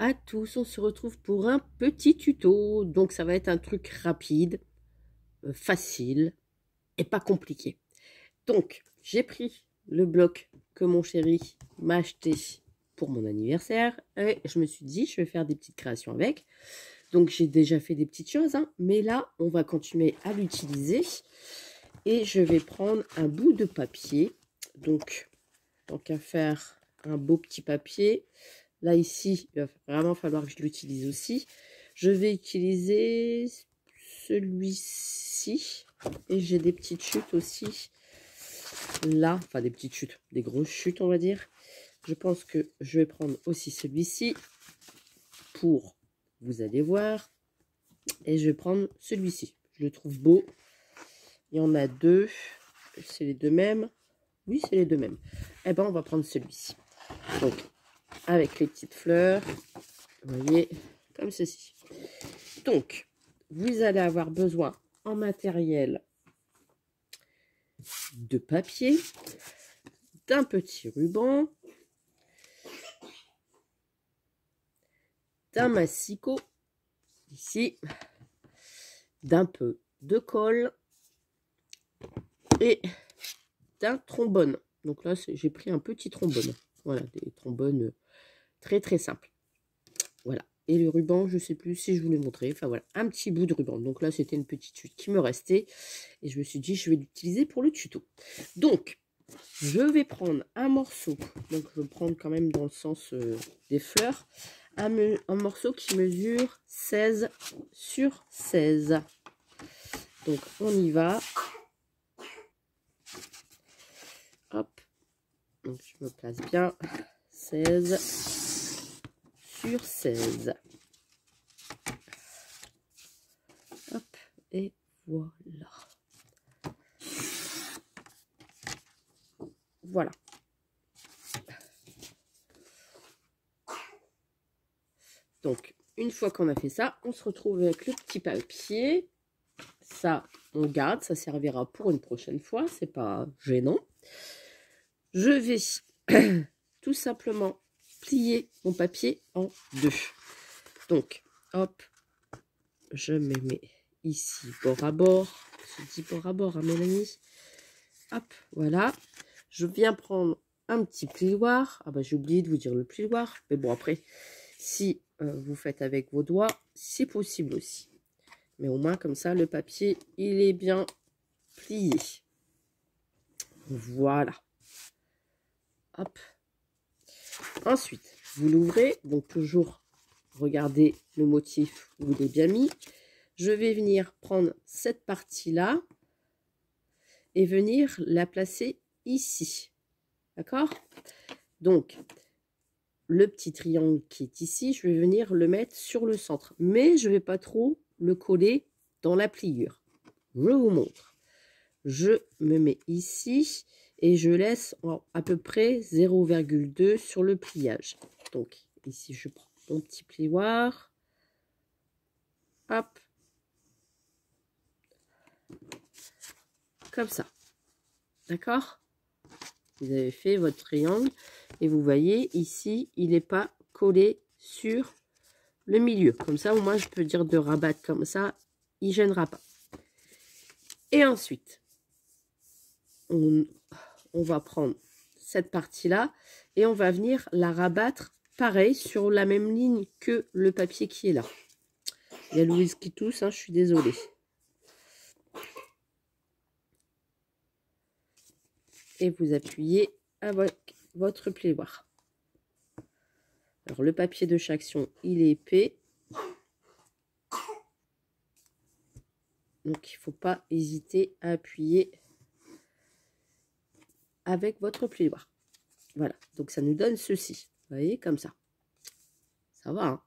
à tous, on se retrouve pour un petit tuto. Donc ça va être un truc rapide, facile et pas compliqué. Donc j'ai pris le bloc que mon chéri m'a acheté pour mon anniversaire et je me suis dit je vais faire des petites créations avec. Donc j'ai déjà fait des petites choses, hein, mais là on va continuer à l'utiliser et je vais prendre un bout de papier. Donc tant qu'à faire un beau petit papier, là ici il va vraiment falloir que je l'utilise aussi. Je vais utiliser celui-ci et j'ai des petites chutes aussi là, enfin des petites chutes, des grosses chutes on va dire. Je pense que je vais prendre aussi celui-ci pour, vous allez voir, et je vais prendre celui-ci. Je le trouve beau. Il y en a deux, c'est les deux mêmes. Oui, c'est les deux mêmes. Eh ben, on va prendre celui-ci. Donc, avec les petites fleurs, vous voyez, comme ceci. Donc, vous allez avoir besoin en matériel de papier, d'un petit ruban, d'un massicot, ici, d'un peu de colle et d'un trombone. Donc là, j'ai pris un petit trombone. Voilà, des trombones très très simples. Voilà. Et le ruban, je ne sais plus si je vous l'ai montré. Enfin voilà, un petit bout de ruban. Donc là, c'était une petite chute qui me restait. Et je me suis dit, je vais l'utiliser pour le tuto. Donc, je vais prendre un morceau. Donc, je vais prendre quand même dans le sens des fleurs. Un morceau qui mesure 16 sur 16. Donc, on y va. Hop. Donc, je me place bien. 16 sur 16. Hop. Et voilà. Voilà. Donc, une fois qu'on a fait ça, on se retrouve avec le petit papier. Ça, on garde, ça servira pour une prochaine fois, c'est pas gênant. Je vais tout simplement plier mon papier en deux. Donc, hop, je me mets ici bord à bord. Je dis bord à bord, hein, Mélanie. Hop, voilà. Je viens prendre un petit plioir. Ah bah j'ai oublié de vous dire le plioir. Mais bon, après, si vous faites avec vos doigts, c'est possible aussi. Mais au moins, comme ça, le papier, il est bien plié. Voilà. Hop. Ensuite, vous l'ouvrez. Donc, toujours regardez le motif, vous l'avez bien mis. Je vais venir prendre cette partie-là et venir la placer ici. D'accord? Donc, le petit triangle qui est ici, je vais venir le mettre sur le centre. Mais je ne vais pas trop le coller dans la pliure. Je vous montre. Je me mets ici et je laisse à peu près 0,2 sur le pliage. Donc, ici, je prends mon petit plioir. Hop. Comme ça. D'accord? Vous avez fait votre triangle et vous voyez ici, il n'est pas collé sur le milieu. Comme ça, au moins, je peux dire de rabattre comme ça, il ne gênera pas. Et ensuite, on va prendre cette partie-là et on va venir la rabattre pareil sur la même ligne que le papier qui est là. Il y a Louise qui tousse, hein, je suis désolée. Et vous appuyez avec votre plioir. Alors, le papier de Chaction, il est épais. Donc, il ne faut pas hésiter à appuyer avec votre plioir. Voilà. Donc, ça nous donne ceci. Vous voyez, comme ça. Ça va, hein?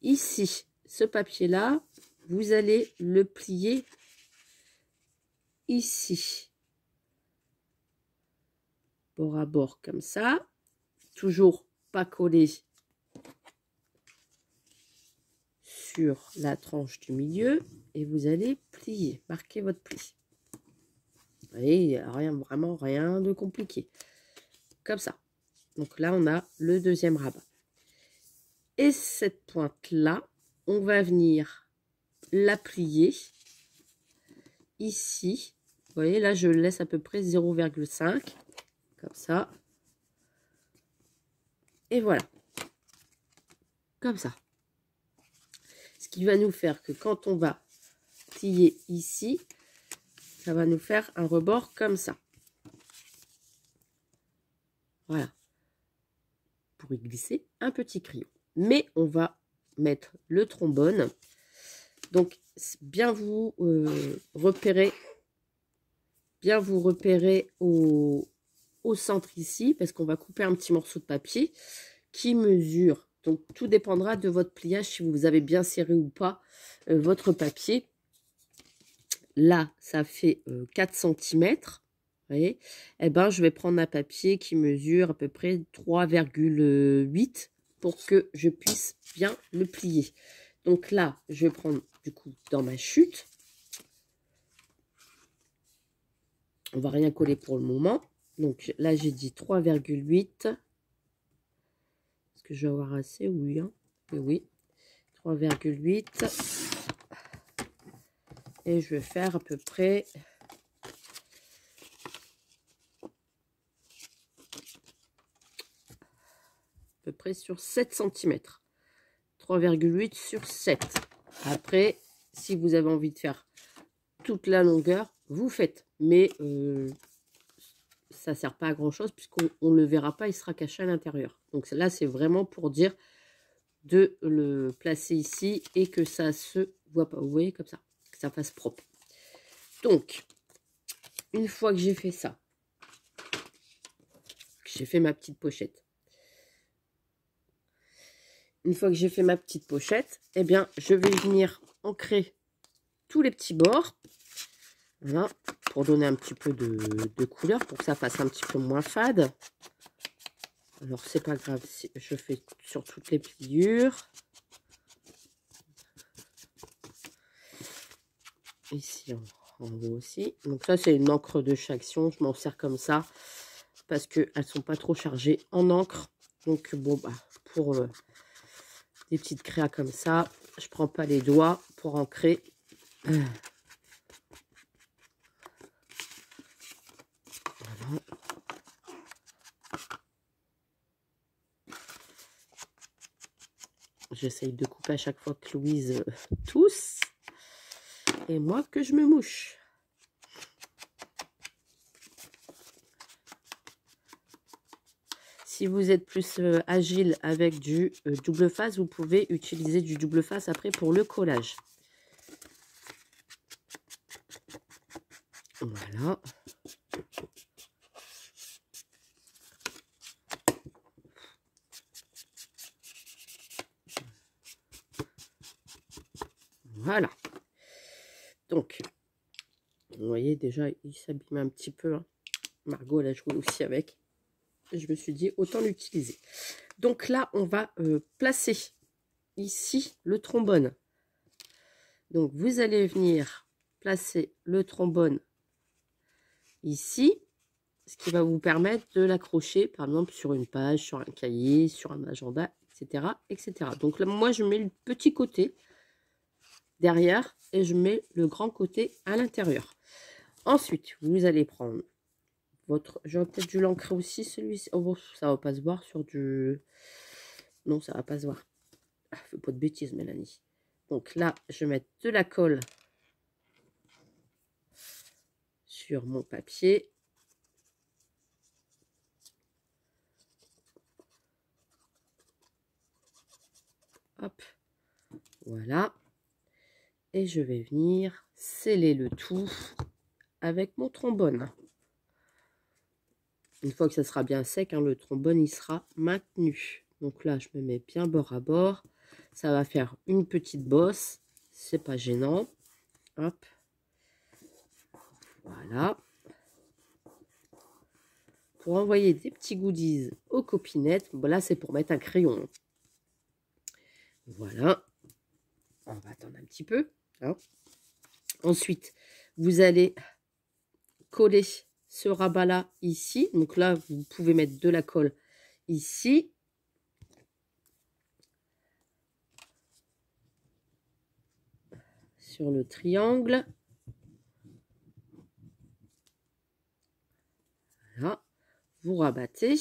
Ici, ce papier-là, vous allez le plier ici. Bord à bord, comme ça. Toujours pas collé sur la tranche du milieu. Et vous allez plier. Marquez votre pli. Vous voyez, il n'y a rien, vraiment rien de compliqué. Comme ça. Donc là, on a le deuxième rabat. Et cette pointe-là, on va venir la plier ici. Vous voyez, là, je laisse à peu près 0,5, comme ça. Et voilà. Comme ça. Ce qui va nous faire que quand on va plier ici, ça va nous faire un rebord comme ça. Voilà. Pour y glisser un petit crayon. Mais on va mettre le trombone. Donc, bien vous repérer au centre ici, parce qu'on va couper un petit morceau de papier qui mesure. Donc, tout dépendra de votre pliage, si vous avez bien serré ou pas votre papier. Là, ça fait 4 cm. Vous voyez, eh ben, je vais prendre un papier qui mesure à peu près 3,8 pour que je puisse bien le plier. Donc là, je vais prendre du coup dans ma chute. On va rien coller pour le moment. Donc là, j'ai dit 3,8. Est-ce que je vais avoir assez? Oui, hein. Oui. 3,8. Et je vais faire à peu près... sur 7 cm. 3,8 sur 7. Après, si vous avez envie de faire toute la longueur, vous faites. Mais ça ne sert pas à grand chose puisqu'on ne le verra pas, il sera caché à l'intérieur. Donc là, c'est vraiment pour dire de le placer ici et que ça se voit pas. Vous voyez, comme ça, que ça fasse propre. Donc, une fois que j'ai fait ça, j'ai fait ma petite pochette. Une fois que j'ai fait ma petite pochette, eh bien, je vais venir ancrer tous les petits bords. Voilà, pour donner un petit peu de couleur, pour que ça fasse un petit peu moins fade. Alors, c'est pas grave, si je fais sur toutes les pliures. Ici, en haut aussi. Donc ça, c'est une encre de chez Action. Je m'en sers comme ça, parce qu'elles ne sont pas trop chargées en encre. Donc, bon, bah, pour... des petites créas comme ça, je prends pas les doigts pour ancrer. Voilà. J'essaye de couper à chaque fois que Louise tousse. Et moi que je me mouche. Si vous êtes plus agile avec du double face, vous pouvez utiliser du double face après pour le collage. Voilà. Voilà. Donc, vous voyez déjà, il s'abîme un petit peu. Hein. Margot, elle a joué aussi avec. Je me suis dit, autant l'utiliser. Donc là, on va placer ici le trombone. Donc, vous allez venir placer le trombone ici, ce qui va vous permettre de l'accrocher, par exemple, sur une page, sur un cahier, sur un agenda, etc., etc. Donc là, moi, je mets le petit côté derrière et je mets le grand côté à l'intérieur. Ensuite, vous allez prendre votre... J'aurais peut-être dû l'ancrer aussi, celui-ci. Oh, ça va pas se voir sur du... Non, ça va pas se voir. Ah, fais pas de bêtises, Mélanie. Donc là, je vais mettre de la colle sur mon papier. Hop, voilà. Et je vais venir sceller le tout avec mon trombone. Une fois que ça sera bien sec, hein, le trombone, il sera maintenu. Donc là, je me mets bien bord à bord. Ça va faire une petite bosse. C'est pas gênant. Hop. Voilà. Pour envoyer des petits goodies aux copinettes. Bon, là, c'est pour mettre un crayon. Voilà. On va attendre un petit peu. Hein. Ensuite, vous allez coller ce rabat-là ici. Donc là, vous pouvez mettre de la colle ici. sur le triangle. Voilà, vous rabattez.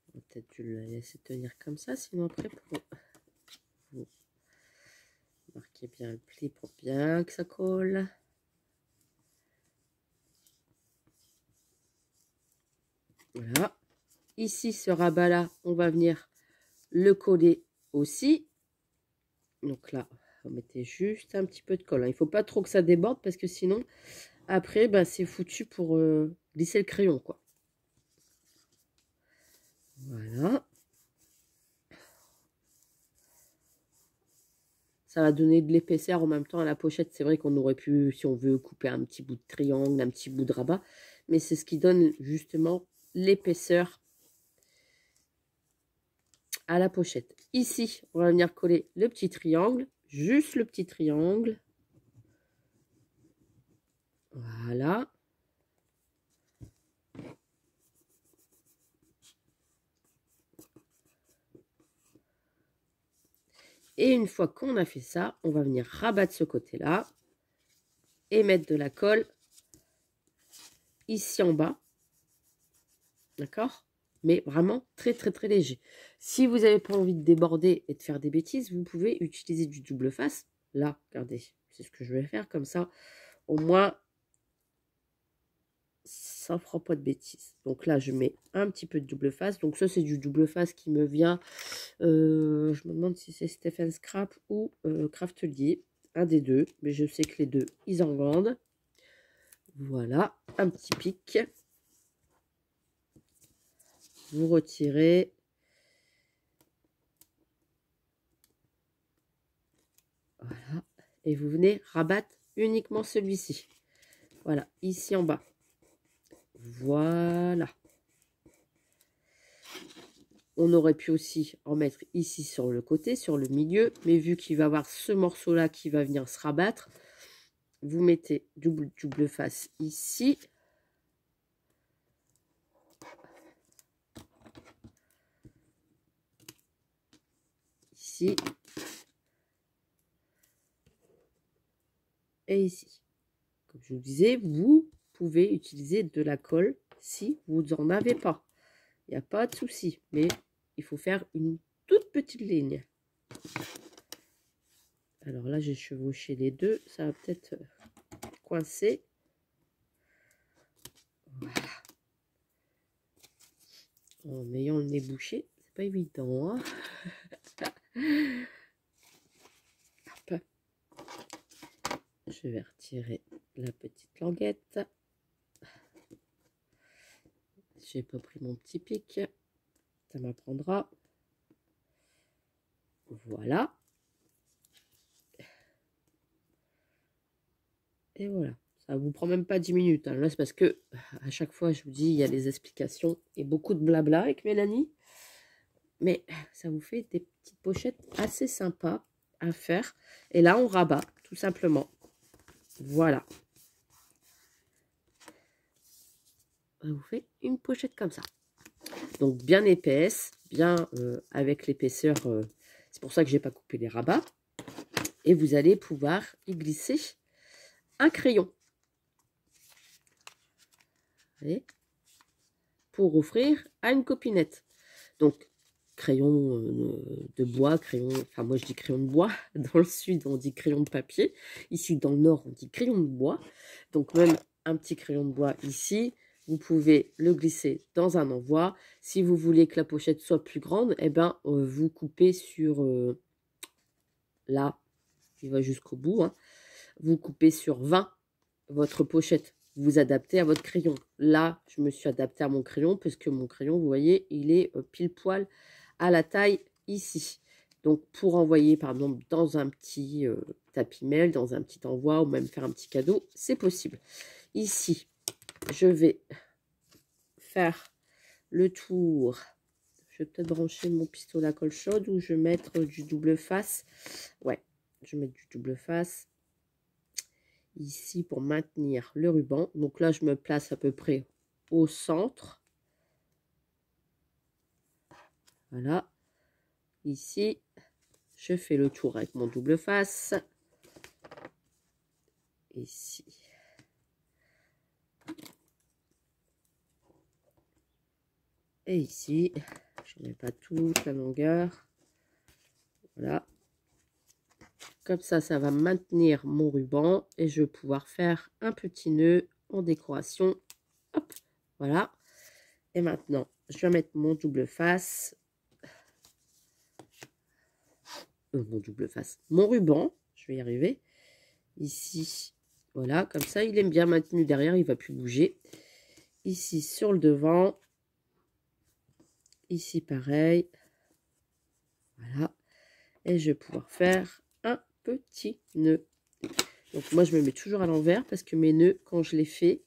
On va peut-être dû le laisser tenir comme ça, sinon après, pour vous marquez bien le pli pour bien que ça colle. Voilà. Ici, ce rabat-là, on va venir le coller aussi. Donc là, vous mettez juste un petit peu de colle. Il ne faut pas trop que ça déborde parce que sinon, après, bah, c'est foutu pour glisser le crayon, quoi. Voilà. Ça va donner de l'épaisseur en même temps à la pochette. C'est vrai qu'on aurait pu, si on veut, couper un petit bout de triangle, un petit bout de rabat. Mais c'est ce qui donne justement l'épaisseur à la pochette. Ici, on va venir coller le petit triangle. Juste le petit triangle. Voilà. Et une fois qu'on a fait ça, on va venir rabattre ce côté-là et mettre de la colle ici en bas. D'accord? Mais vraiment très très très léger. Si vous n'avez pas envie de déborder et de faire des bêtises, vous pouvez utiliser du double face. Là, regardez, c'est ce que je vais faire comme ça. Au moins, ça ne fera pas de bêtises. Donc là, je mets un petit peu de double face. Donc ça, c'est du double face qui me vient. Je me demande si c'est Stephen Scrap ou Craftelier. Un des deux. Mais je sais que les deux, ils en vendent. Voilà, un petit pic. Vous retirez. Voilà. Et vous venez rabattre uniquement celui-ci. Voilà, ici en bas. Voilà. On aurait pu aussi en mettre ici sur le côté, sur le milieu. Mais vu qu'il va y avoir ce morceau-là qui va venir se rabattre, vous mettez double face ici. Ici. Et ici. Comme je vous disais, vous pouvez utiliser de la colle si vous n'en avez pas. Il n'y a pas de souci. Mais il faut faire une toute petite ligne. Alors là, j'ai chevauché les deux. Ça va peut-être coincer. Voilà. En ayant le nez bouché, c'est pas évident. Hein. Hop. Je vais retirer la petite languette. J'ai pas pris mon petit pic. Ça m'apprendra. Voilà. Et voilà. Ça vous prend même pas 10 minutes. Hein. Là, c'est parce que à chaque fois, je vous dis, il y a des explications et beaucoup de blabla avec Mélanie. Mais ça vous fait des petites pochettes assez sympas à faire. Et là, on rabat, tout simplement. Voilà. Ça vous fait une pochette comme ça. Donc, bien épaisse, bien avec l'épaisseur. C'est pour ça que j'ai pas coupé les rabats. Et vous allez pouvoir y glisser un crayon. Vous voyez, pour offrir à une copinette. Donc, crayon de bois, crayon, enfin moi je dis crayon de bois, dans le sud on dit crayon de papier, ici dans le nord on dit crayon de bois, donc même un petit crayon de bois ici, vous pouvez le glisser dans un envoi. Si vous voulez que la pochette soit plus grande, eh ben, vous coupez sur, là, il va jusqu'au bout, hein, vous coupez sur 20 votre pochette. Vous adaptez à votre crayon. Là, je me suis adapté à mon crayon parce que mon crayon, vous voyez, il est pile poil à la taille ici. Donc, pour envoyer, par exemple, dans un petit tapis mail, dans un petit envoi ou même faire un petit cadeau, c'est possible. Ici, je vais faire le tour. Je vais peut-être brancher mon pistolet à colle chaude ou je vais mettre du double face. Ouais, je vais mettre du double face. Ici pour maintenir le ruban. Donc là, je me place à peu près au centre. Voilà. Ici, je fais le tour avec mon double face. Ici. Et ici, je ne mets pas toute la longueur. Voilà. Comme ça va maintenir mon ruban et je vais pouvoir faire un petit nœud en décoration. Hop, voilà. Et maintenant, je vais mettre mon double face. Mon ruban, je vais y arriver. Ici, voilà, comme ça, il est bien maintenu derrière, il ne va plus bouger. Ici, sur le devant. Ici, pareil. Voilà. Et je vais pouvoir faire un petit nœud. Donc, moi, je me mets toujours à l'envers parce que mes nœuds, quand je les fais,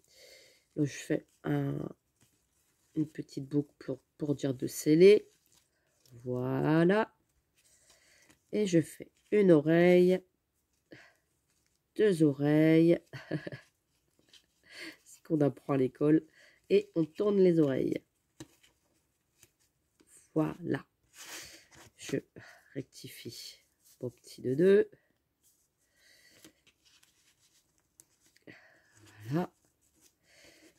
donc, je fais une petite boucle pour dire de sceller. Voilà. Et je fais une oreille, 2 oreilles. C'est ce qu'on apprend à l'école. Et on tourne les oreilles. Voilà. Je rectifie mon petit de 2. Voilà.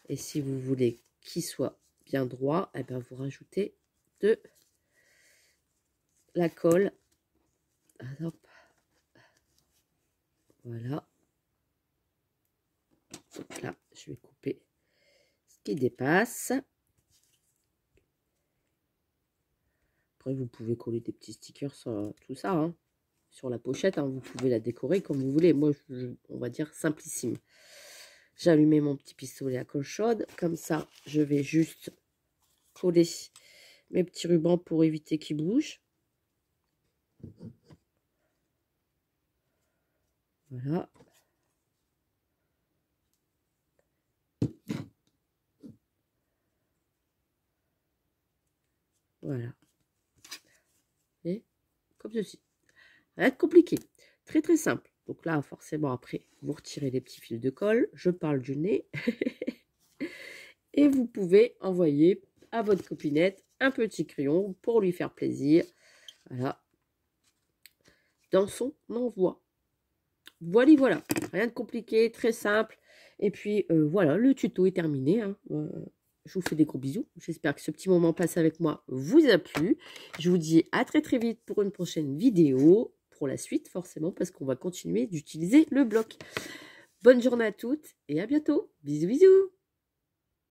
Et si vous voulez qu'il soit bien droit, eh bien vous rajoutez de la colle. Hop. Voilà. Donc là, je vais couper ce qui dépasse. Après, vous pouvez coller des petits stickers sur tout ça, hein, sur la pochette. Hein, vous pouvez la décorer comme vous voulez. Moi, on va dire simplissime. J'ai allumé mon petit pistolet à colle chaude. Comme ça, je vais juste coller mes petits rubans pour éviter qu'ils bougent. Voilà. Voilà. Et comme ceci. Ça va être compliqué. Très très simple. Donc là, forcément, après, vous retirez les petits fils de colle. Je parle du nez. Et vous pouvez envoyer à votre copinette un petit crayon pour lui faire plaisir. Voilà. Dans son envoi. Voilà, voilà. Rien de compliqué, très simple. Et puis, voilà, le tuto est terminé. Hein. Je vous fais des gros bisous. J'espère que ce petit moment passé avec moi vous a plu. Je vous dis à très très vite pour une prochaine vidéo. Pour la suite, forcément, parce qu'on va continuer d'utiliser le bloc. Bonne journée à toutes et à bientôt. Bisous, bisous.